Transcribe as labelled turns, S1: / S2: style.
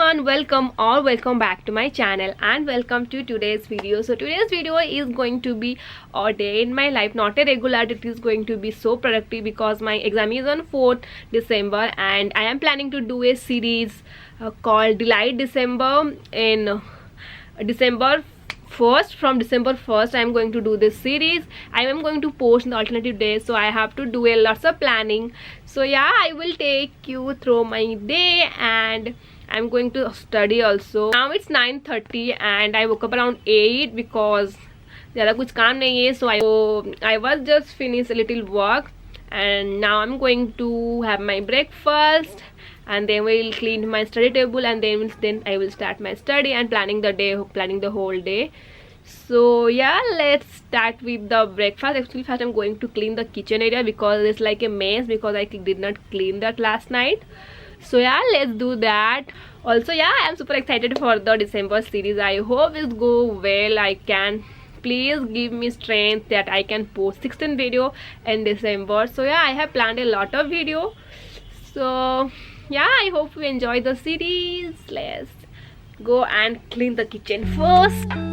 S1: everyone, welcome back to my channel and welcome to today's video. So today's video is going to be a day in my life, not a regular. It is going to be so productive because my exam is on 4th December and I am planning to do a series called Delight December in December 1st. From December 1st I am going to do this series. I am going to post in the alternative days, so I have to do a lots of planning. So yeah, I will take you through my day and I'm going to study also. Now it's 9:30 and I woke up around 8 because ज़्यादा कुछ काम नहीं है. So I was just finished a little work and now I'm going to have my breakfast and then we'll clean my study table and then I will start my study and planning the whole day. So yeah, let's start with the breakfast. Actually first I'm going to clean the kitchen area because it's like a mess because I did not clean that last night. So yeah, let's do that. Also yeah, I'm super excited for the December series. I hope it go well. I can, please give me strength that I can post 16 video in December. So yeah, I have planned a lot of video. So yeah, I hope you enjoy the series. Let's go and clean the kitchen first.